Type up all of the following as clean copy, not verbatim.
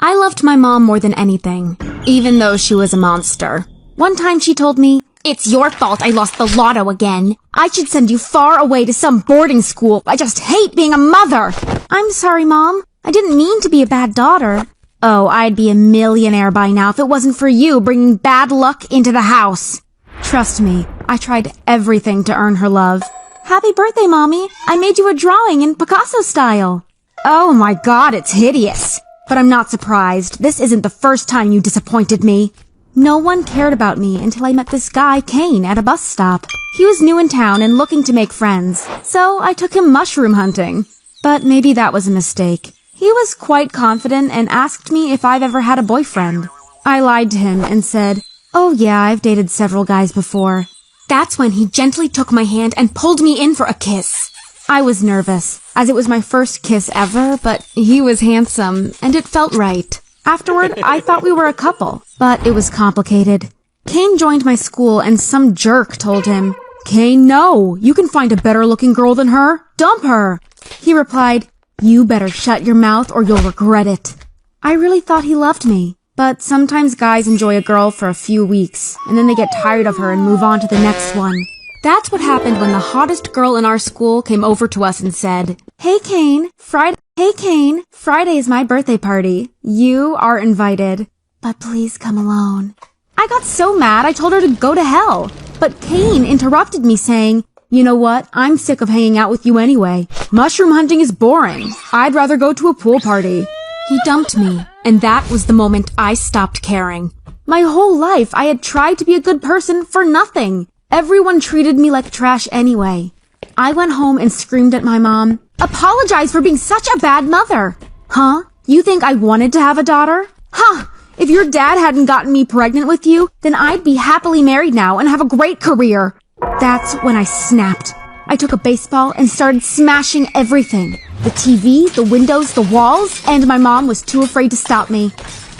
I loved my mom more than anything, even though she was a monster. One time she told me, "It's your fault I lost the lotto again. I should send you far away to some boarding school. I just hate being a mother." I'm sorry, Mom. I didn't mean to be a bad daughter. Oh, I'd be a millionaire by now if it wasn't for you bringing bad luck into the house. Trust me, I tried everything to earn her love. Happy birthday, Mommy. I made you a drawing in Picasso style. Oh my God, it's hideous. But I'm not surprised. This isn't the first time you disappointed me. No one cared about me until I met this guy, Kane, at a bus stop. He was new in town and looking to make friends, so I took him mushroom hunting. But maybe that was a mistake. He was quite confident and asked me if I've ever had a boyfriend. I lied to him and said, "Oh yeah, I've dated several guys before." That's when he gently took my hand and pulled me in for a kiss. I was nervous, as it was my first kiss ever, but he was handsome, and it felt right. Afterward, I thought we were a couple, but it was complicated. Kane joined my school, and some jerk told him, "Kane, no, you can find a better-looking girl than her. Dump her." He replied, "You better shut your mouth or you'll regret it." I really thought he loved me, but sometimes guys enjoy a girl for a few weeks, and then they get tired of her and move on to the next one. That's what happened when the hottest girl in our school came over to us and said, Hey Kane, Friday is my birthday party. You are invited, but please come alone." I got so mad I told her to go to hell, but Kane interrupted me saying, "You know what? I'm sick of hanging out with you anyway. Mushroom hunting is boring. I'd rather go to a pool party." He dumped me, and that was the moment I stopped caring. My whole life I had tried to be a good person for nothing. Everyone treated me like trash anyway. I went home and screamed at my mom, "Apologize for being such a bad mother." Huh? You think I wanted to have a daughter? Huh! If your dad hadn't gotten me pregnant with you, then I'd be happily married now and have a great career. That's when I snapped. I took a baseball and started smashing everything. The TV, the windows, the walls, and my mom was too afraid to stop me.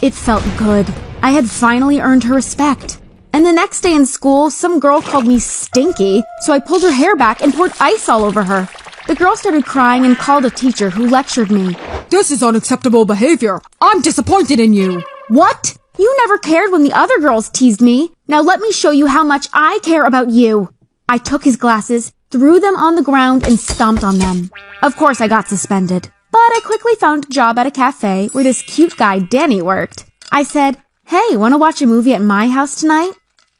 It felt good. I had finally earned her respect. And the next day in school, some girl called me stinky, so I pulled her hair back and poured ice all over her. The girl started crying and called a teacher who lectured me. "This is unacceptable behavior. I'm disappointed in you." What? You never cared when the other girls teased me. Now let me show you how much I care about you. I took his glasses, threw them on the ground, and stomped on them. Of course I got suspended, but I quickly found a job at a cafe where this cute guy Danny worked. I said, "Hey, wanna watch a movie at my house tonight?"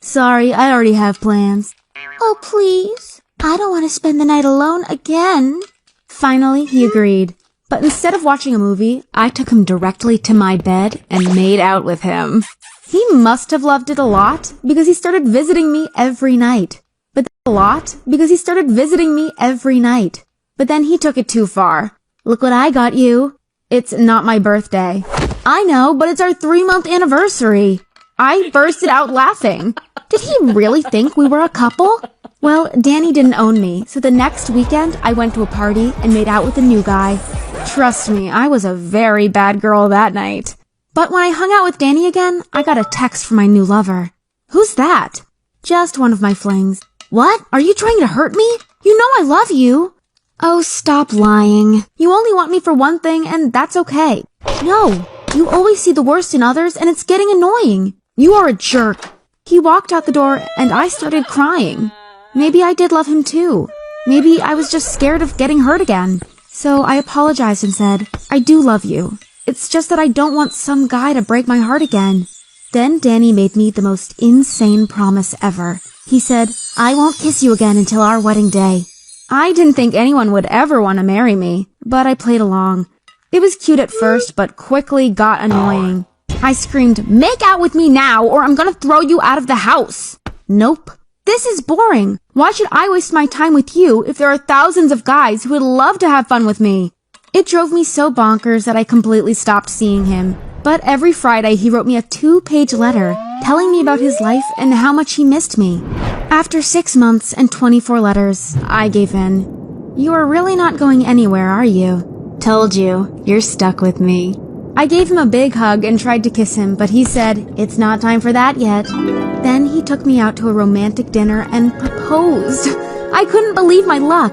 "Sorry, I already have plans." "Oh, please. I don't want to spend the night alone again." Finally, he agreed. But instead of watching a movie, I took him directly to my bed and made out with him. He must have loved it a lot because he started visiting me every night. But then he took it too far. "Look what I got you." It's not my birthday. I know, but it's our 3-month anniversary. I bursted out laughing. Did he really think we were a couple? Well, Danny didn't own me, so the next weekend I went to a party and made out with a new guy. Trust me, I was a very bad girl that night. But when I hung out with Danny again, I got a text from my new lover. "Who's that?" "Just one of my flings." "What? Are you trying to hurt me? You know I love you." "Oh, stop lying. You only want me for one thing, and that's okay." "No, you always see the worst in others, and it's getting annoying. You are a jerk." He walked out the door, and I started crying. Maybe I did love him too. Maybe I was just scared of getting hurt again. So I apologized and said, "I do love you. It's just that I don't want some guy to break my heart again." Then Danny made me the most insane promise ever. He said, "I won't kiss you again until our wedding day." I didn't think anyone would ever want to marry me, but I played along. It was cute at first, but quickly got annoying. I screamed, "Make out with me now, or I'm gonna throw you out of the house." "Nope. This is boring. Why should I waste my time with you if there are thousands of guys who would love to have fun with me?" It drove me so bonkers that I completely stopped seeing him. But every Friday he wrote me a 2-page letter telling me about his life and how much he missed me. After 6 months and 24 letters, I gave in. "You are really not going anywhere, are you?" "Told you, you're stuck with me." I gave him a big hug and tried to kiss him, but he said, "It's not time for that yet." Then he took me out to a romantic dinner and proposed. I couldn't believe my luck.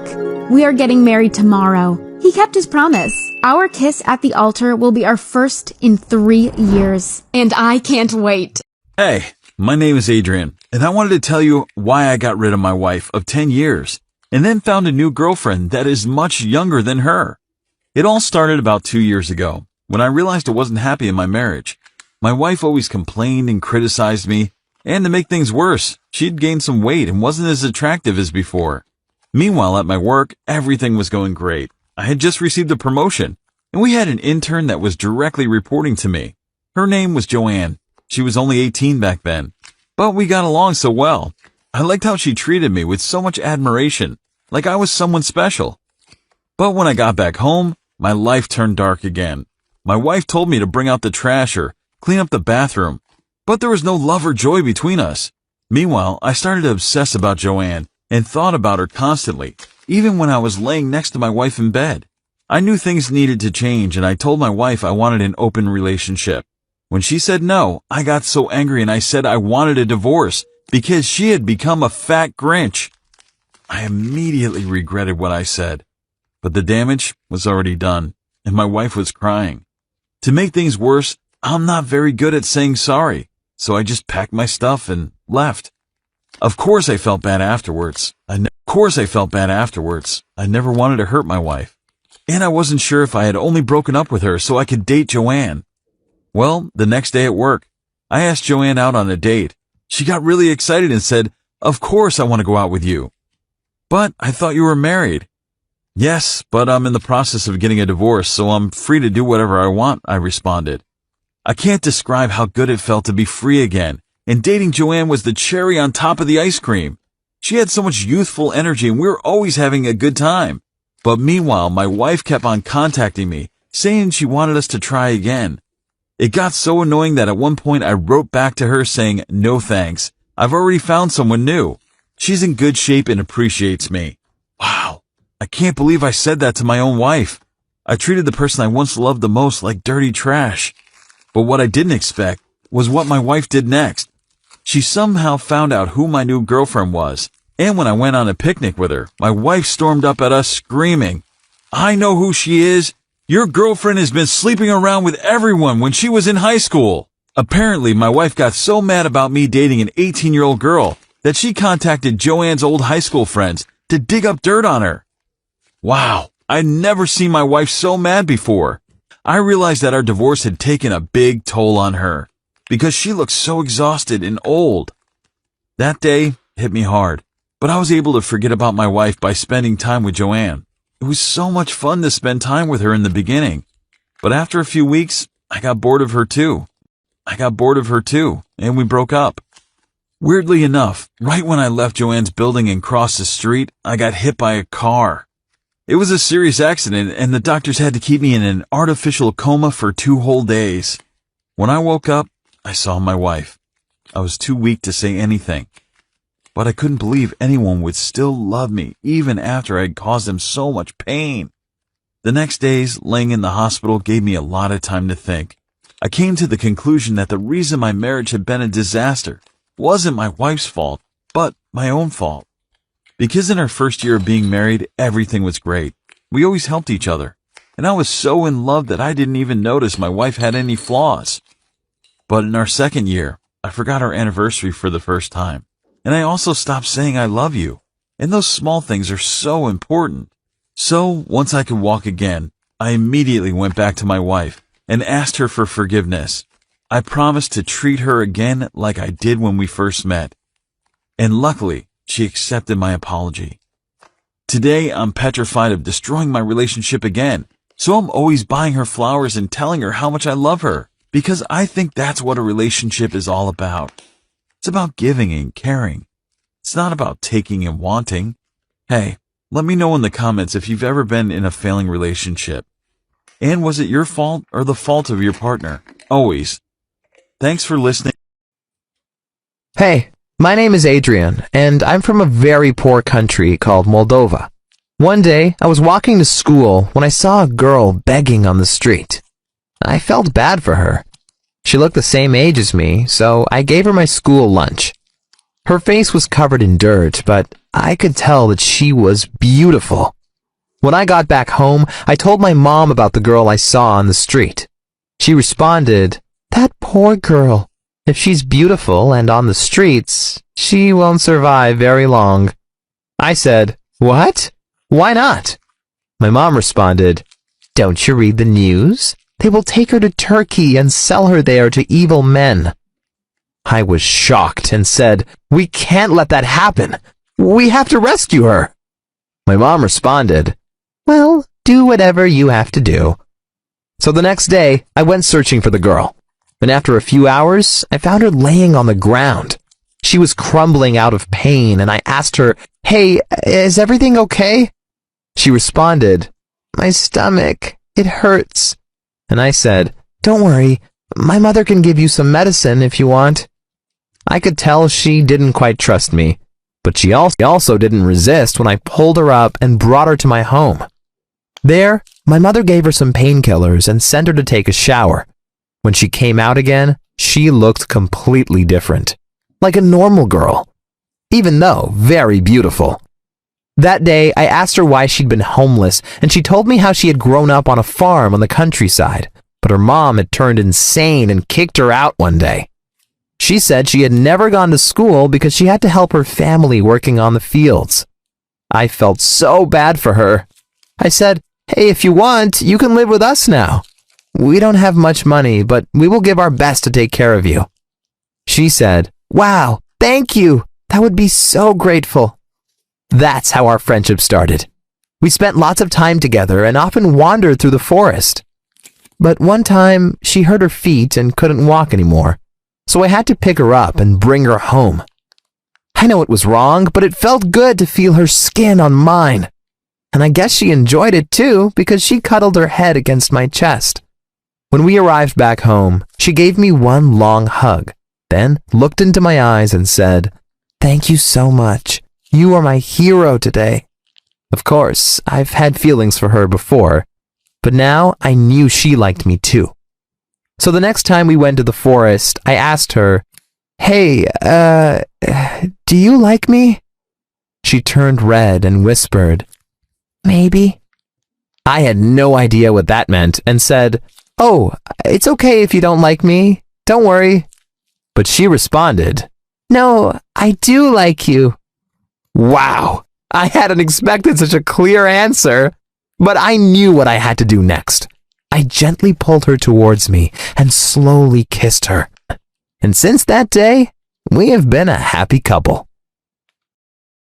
We are getting married tomorrow. He kept his promise. Our kiss at the altar will be our first in 3 years. And I can't wait. Hey, my name is Adrian, and I wanted to tell you why I got rid of my wife of 10 years and then found a new girlfriend that is much younger than her. It all started about 2 years ago when I realized I wasn't happy in my marriage. My wife always complained and criticized me, and to make things worse, she'd gained some weight and wasn't as attractive as before. Meanwhile, at my work, everything was going great. I had just received a promotion, and we had an intern that was directly reporting to me. Her name was Joanne. She was only 18 back then, but we got along so well. I liked how she treated me with so much admiration, like I was someone special. But when I got back home, my life turned dark again. My wife told me to bring out the trash or clean up the bathroom, but there was no love or joy between us. Meanwhile, I started to obsess about Joanne and thought about her constantly, even when I was laying next to my wife in bed. I knew things needed to change, and I told my wife I wanted an open relationship. When she said no, I got so angry and I said I wanted a divorce because she had become a fat Grinch. I immediately regretted what I said, but the damage was already done, and my wife was crying. To make things worse, I'm not very good at saying sorry, so I just packed my stuff and left. Of course I felt bad afterwards. I never wanted to hurt my wife, and I wasn't sure if I had only broken up with her so I could date Joanne. Well, the next day at work, I asked Joanne out on a date. She got really excited and said, "Of course I want to go out with you." "But I thought you were married." "Yes, but I'm in the process of getting a divorce, so I'm free to do whatever I want," I responded. I can't describe how good it felt to be free again, and dating Joanne was the cherry on top of the ice cream. She had so much youthful energy and we were always having a good time. But meanwhile, my wife kept on contacting me, saying she wanted us to try again. It got so annoying that at one point I wrote back to her saying, "No thanks, I've already found someone new. She's in good shape and appreciates me." Wow, I can't believe I said that to my own wife. I treated the person I once loved the most like dirty trash. But what I didn't expect was what my wife did next. She somehow found out who my new girlfriend was, and when I went on a picnic with her, my wife stormed up at us screaming, "I know who she is. Your girlfriend has been sleeping around with everyone when she was in high school." Apparently, my wife got so mad about me dating an 18-year-old girl that she contacted Joanne's old high school friends to dig up dirt on her. Wow, I'd never seen my wife so mad before. I realized that our divorce had taken a big toll on her because she looked so exhausted and old. That day hit me hard, but I was able to forget about my wife by spending time with Joanne. It was so much fun to spend time with her in the beginning, but after a few weeks, I got bored of her too, and we broke up. Weirdly enough, right when I left Joanne's building and crossed the street, I got hit by a car. It was a serious accident, and the doctors had to keep me in an artificial coma for 2 whole days. When I woke up, I saw my wife. I was too weak to say anything, but I couldn't believe anyone would still love me even after I had caused them so much pain. The next days, laying in the hospital gave me a lot of time to think. I came to the conclusion that the reason my marriage had been a disaster wasn't my wife's fault, but my own fault. Because in our first year of being married, everything was great. We always helped each other, and I was so in love that I didn't even notice my wife had any flaws. But in our second year, I forgot our anniversary for the first time, and I also stopped saying I love you, and those small things are so important. So, once I could walk again, I immediately went back to my wife and asked her for forgiveness. I promised to treat her again like I did when we first met. And luckily, she accepted my apology. Today, I'm petrified of destroying my relationship again, so I'm always buying her flowers and telling her how much I love her, because I think that's what a relationship is all about. It's about giving and caring. It's not about taking and wanting. Hey, let me know in the comments if you've ever been in a failing relationship. And was it your fault or the fault of your partner? Always. Thanks for listening. Hey, my name is Adrian, and I'm from a very poor country called Moldova. One day, I was walking to school when I saw a girl begging on the street. I felt bad for her. She looked the same age as me, so I gave her my school lunch. Her face was covered in dirt, but I could tell that she was beautiful. When I got back home, I told my mom about the girl I saw on the street. She responded, "That poor girl. If she's beautiful and on the streets, she won't survive very long." I said, "What? Why not?" My mom responded, "Don't you read the news? They will take her to Turkey and sell her there to evil men." I was shocked and said, "We can't let that happen. We have to rescue her." My mom responded, "Well, do whatever you have to do." So the next day, I went searching for the girl. And after a few hours, I found her laying on the ground. She was crumbling out of pain, and I asked her, "Hey, is everything okay?" She responded, "My stomach, it hurts." And I said, "Don't worry, my mother can give you some medicine if you want." I could tell she didn't quite trust me, but she also didn't resist when I pulled her up and brought her to my home. There, my mother gave her some painkillers and sent her to take a shower. When she came out again, she looked completely different, like a normal girl, even though very beautiful. That day, I asked her why she'd been homeless, and she told me how she had grown up on a farm on the countryside, but her mom had turned insane and kicked her out one day. She said she had never gone to school because she had to help her family working on the fields. I felt so bad for her. I said, "Hey, if you want, you can live with us now. We don't have much money, but we will give our best to take care of you." She said, "Wow, thank you. That would be so grateful." That's how our friendship started. We spent lots of time together and often wandered through the forest. But one time, she hurt her feet and couldn't walk anymore, so I had to pick her up and bring her home. I know it was wrong, but it felt good to feel her skin on mine. And I guess she enjoyed it too, because she cuddled her head against my chest. When we arrived back home, she gave me one long hug, then looked into my eyes and said, "Thank you so much. You are my hero today." Of course, I've had feelings for her before, but now I knew she liked me too. So the next time we went to the forest, I asked her, "Hey, do you like me?" She turned red and whispered, "Maybe." I had no idea what that meant and said, "Oh, it's okay if you don't like me. Don't worry." But she responded, "No, I do like you." Wow, I hadn't expected such a clear answer, but I knew what I had to do next. I gently pulled her towards me and slowly kissed her. And since that day, we have been a happy couple.